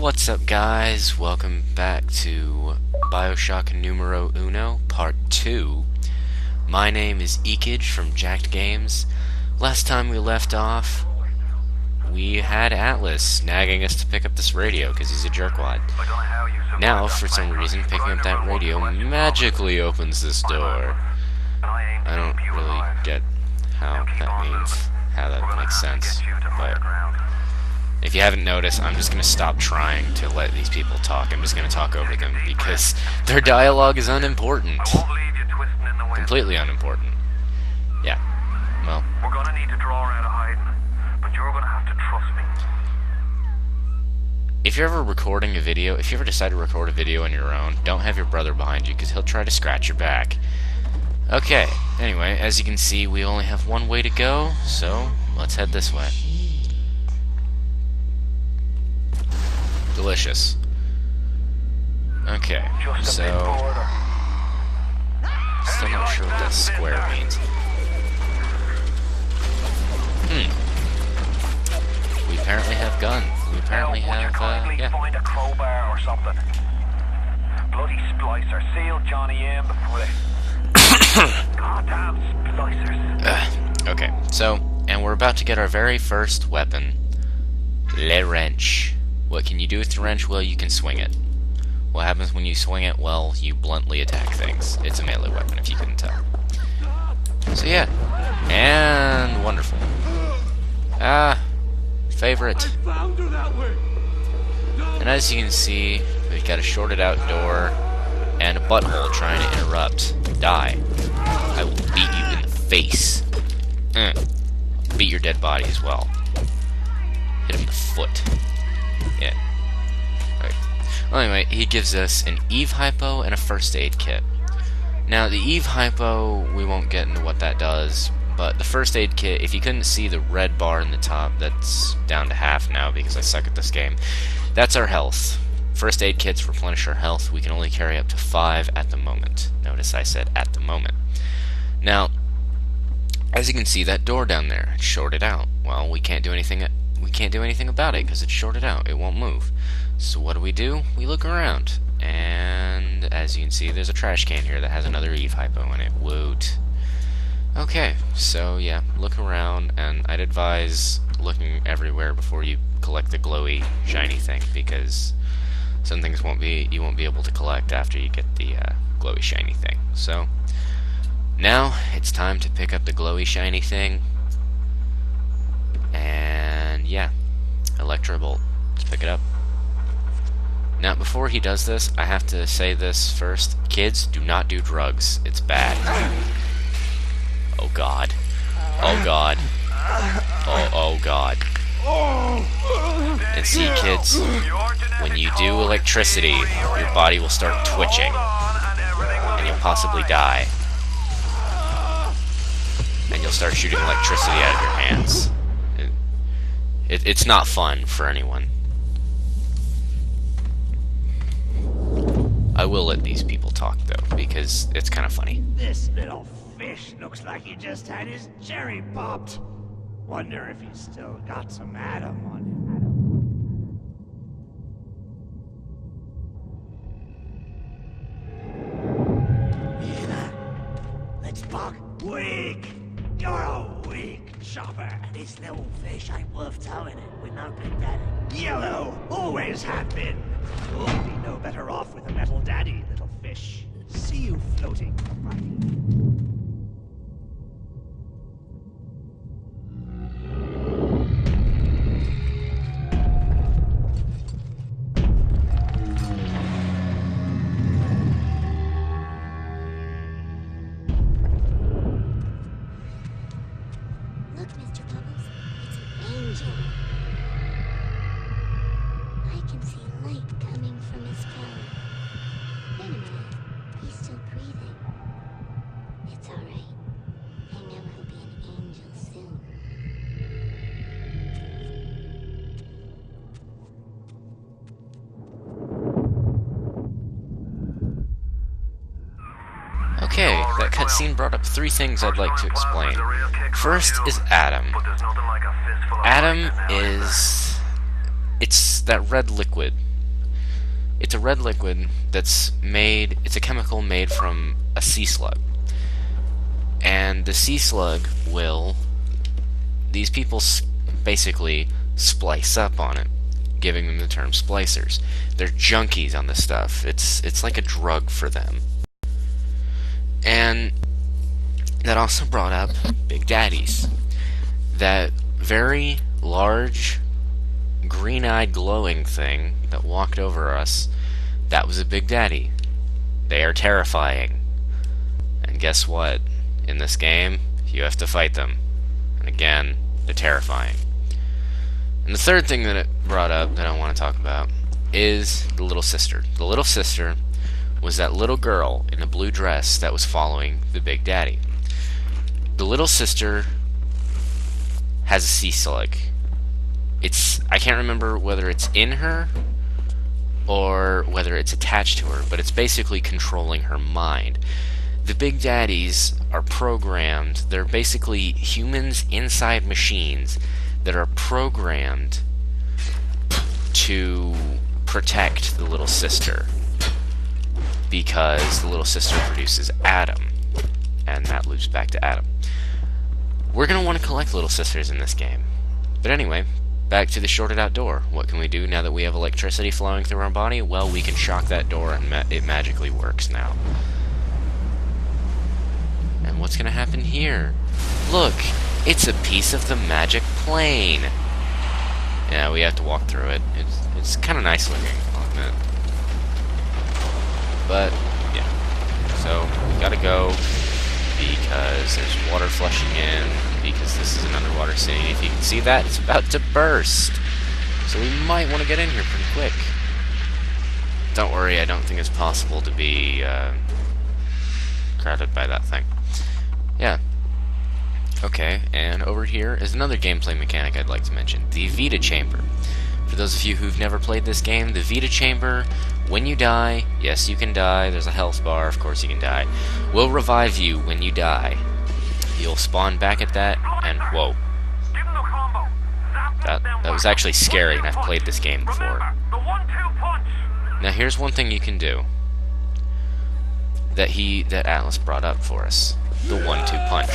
What's up, guys? Welcome back to Bioshock Numero Uno, Part 2. My name is Ekage from Jacked Games. Last time we left off, we had Atlas nagging us to pick up this radio because he's a jerkwad. Now, for some reason, picking up that radio magically opens this door. I don't really get how that means, how that makes sense, but if you haven't noticed, I'm just going to stop trying to let these people talk. I'm just going to talk over them because their dialogue is unimportant. Completely unimportant. Yeah. Well. We're going to need to draw her out of hiding, but you're going to have to trust me. If you're ever recording a video, if you ever decide to record a video on your own, don't have your brother behind you because he'll try to scratch your back. Okay. Anyway, as you can see, we only have one way to go, so let's head this way. Delicious. Okay, so still not sure what that square means. We apparently have guns. We apparently have, yeah. Find a crowbar or something. Bloody splicer. Seal Johnny in before they... Goddamn splicers. Okay, so, and we're about to get our very first weapon. Le wrench. What can you do with the wrench? Well, you can swing it. What happens when you swing it? Well, you bluntly attack things. It's a melee weapon, if you couldn't tell. So yeah. And wonderful. Favorite. And as you can see, we've got a shorted out door and a butthole trying to interrupt. Die. I will beat you in the face. Beat your dead body as well. Hit him in the foot. Yeah. Right. Well, anyway, he gives us an Eve Hypo and a first aid kit. Now, the Eve Hypo, we won't get into what that does, but the first aid kit, if you couldn't see the red bar in the top, that's down to half now because I suck at this game, that's our health. First aid kits replenish our health. We can only carry up to 5 at the moment. Notice I said at the moment. Now, as you can see, that door down there, it's shorted out. Well, we can't do anything about it because it's shorted out. It won't move. So what do? We look around, and as you can see, there's a trash can here that has another Eve Hypo in it. Woot. Okay, so yeah, look around, and I'd advise looking everywhere before you collect the glowy, shiny thing, because some things you won't be able to collect after you get the glowy, shiny thing. So now it's time to pick up the glowy, shiny thing. And yeah, Electro Bolt. Let's pick it up. Now, before he does this, I have to say this first. Kids, do not do drugs. It's bad. Oh god. Oh god. Oh god. And see, kids, when you do electricity, your body will start twitching. And you'll possibly die. And you'll start shooting electricity out of your hands. It's not fun for anyone. I will let these people talk, though, because it's kind of funny. This little fish looks like he just had his cherry popped. Wonder if he's still got some Adam on him. Let's buck. Weak! You're a weak chopper. This little fish ain't worth towing it with no big daddy. Yellow! Always have been! You'll be no better off with a metal daddy, little fish. See you floating right. Look, Mr. Bubbles, it's an angel. I can see light coming from his belly. Wait a minute, he's still breathing. It's alright. I know he'll be an angel soon. Okay, that cutscene brought up 3 things I'd like to explain. First is Adam. Adam is... it's that red liquid It's a red liquid that's made, it's a chemical made from a sea slug. And the sea slug will, these people basically splice up on it, giving them the term splicers. They're junkies on this stuff. It's like a drug for them. And that also brought up Big Daddies. That very large, green-eyed glowing thing that walked over us, that was a Big Daddy. They are terrifying. And guess what? In this game, you have to fight them. And again, they're terrifying. And the third thing that it brought up that I want to talk about is the little sister. The little sister was that little girl in the blue dress that was following the Big Daddy. The little sister has a sea slug. I can't remember whether it's in her or whether it's attached to her, but it's basically controlling her mind. The Big Daddies are programmed. They're basically humans inside machines that are programmed to protect the little sister, because the little sister produces Adam, and that loops back to Adam. We're going to want to collect little sisters in this game. But anyway, back to the shorted out door. What can we do now that we have electricity flowing through our body? Well, we can shock that door and it magically works now. And what's going to happen here? Look, it's a piece of the magic plane. Yeah, we have to walk through it. It's kind of nice looking, I'll admit. But, yeah. So, we gotta go because there's water flushing in, because this is an underwater city. If you can see that, it's about to burst. So we might want to get in here pretty quick. Don't worry, I don't think it's possible to be crowded by that thing. Yeah. Okay, and over here is another gameplay mechanic I'd like to mention, the Vita Chamber. For those of you who've never played this game, the Vita Chamber, when you die, yes you can die, there's a health bar, of course you can die, will revive you when you die. You'll spawn back at that, and whoa. That was actually scary, and I've played this game before. Now here's one thing you can do that Atlas brought up for us. The 1-2 punch.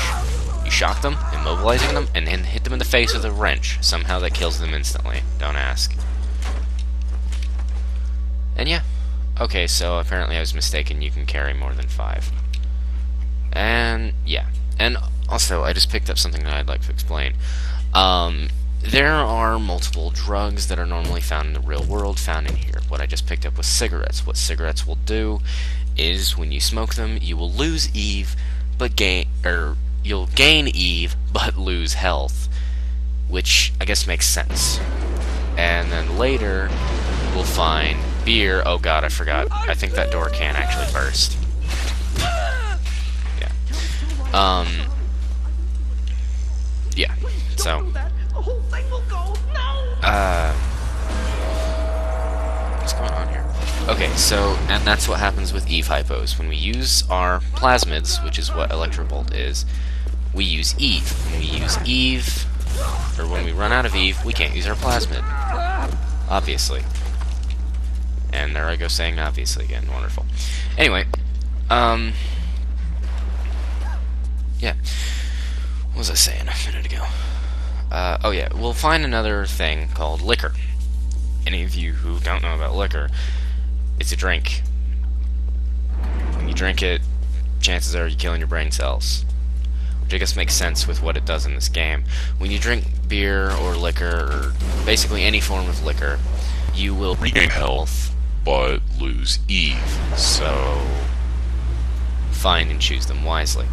You shock them, immobilizing them, and then hit them in the face with a wrench. Somehow that kills them instantly. Don't ask. And yeah. Okay, so apparently I was mistaken. You can carry more than 5. And yeah. And also, I just picked up something that I'd like to explain. There are multiple drugs that are normally found in the real world, found in here. What I just picked up was cigarettes. What cigarettes will do is, when you smoke them, you will lose Eve, but you'll gain Eve, but lose health, which I guess makes sense. And then later, we'll find beer. Oh god, I forgot. I think that door can actually burst. Yeah. Yeah, so... what's going on here? Okay, so, and that's what happens with Eve hypos. When we use our plasmids, which is what Electrobolt is, we use Eve. When we use Eve, or when we run out of Eve, we can't use our plasmid. Obviously. And there I go saying obviously again. Wonderful. Anyway, yeah. What was I saying a minute ago? Oh yeah, we'll find another thing called liquor. Any of you who don't know about liquor, it's a drink. When you drink it, chances are you're killing your brain cells. Which I guess makes sense with what it does in this game. When you drink beer or liquor, or basically any form of liquor, you will regain health, but lose Eve. So, find and choose them wisely.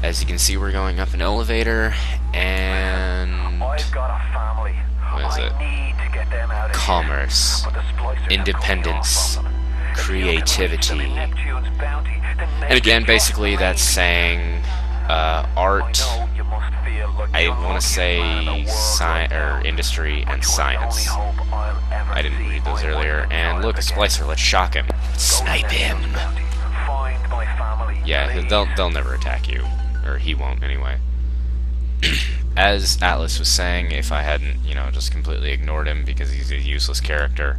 As you can see, we're going up an elevator, and... I've got a family. What is it? I need to get them out of Commerce, here. But the splicers have independence, cut me off from them. If you can creativity. reach them in Neptune's bounty, then And again, maybe basically just that's maybe. saying art, I know you must feel like I you're want to luckiest say man in the world right now, industry but and you're the only science. hope I'll ever I didn't see read those by earlier. working And look, a again. splicer, let's shock him. Go to Snipe him! Neptune's bounty. Find my family, Yeah, please. they'll never attack you. Or he won't, anyway. As Atlas was saying, if I hadn't, just completely ignored him because he's a useless character,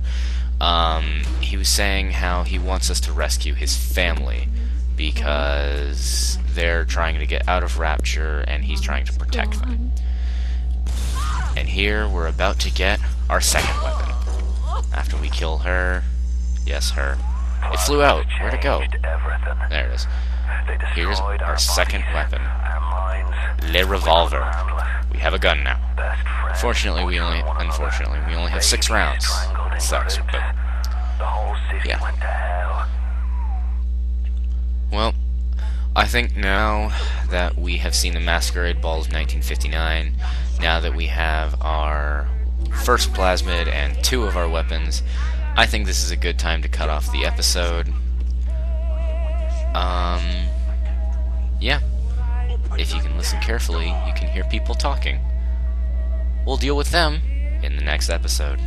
He was saying how he wants us to rescue his family because they're trying to get out of Rapture and he's trying to protect them. And here we're about to get our second weapon. After we kill her, yes, her. It flew out. Where'd it go? There it is. Here's our second weapon. Le Revolver. We have a gun now. Unfortunately, we only have 6 rounds. It sucks, but yeah. Well, I think now that we have seen the Masquerade Ball of 1959, now that we have our first plasmid and 2 of our weapons, I think this is a good time to cut off the episode. Yeah. If you can listen carefully, you can hear people talking. We'll deal with them in the next episode.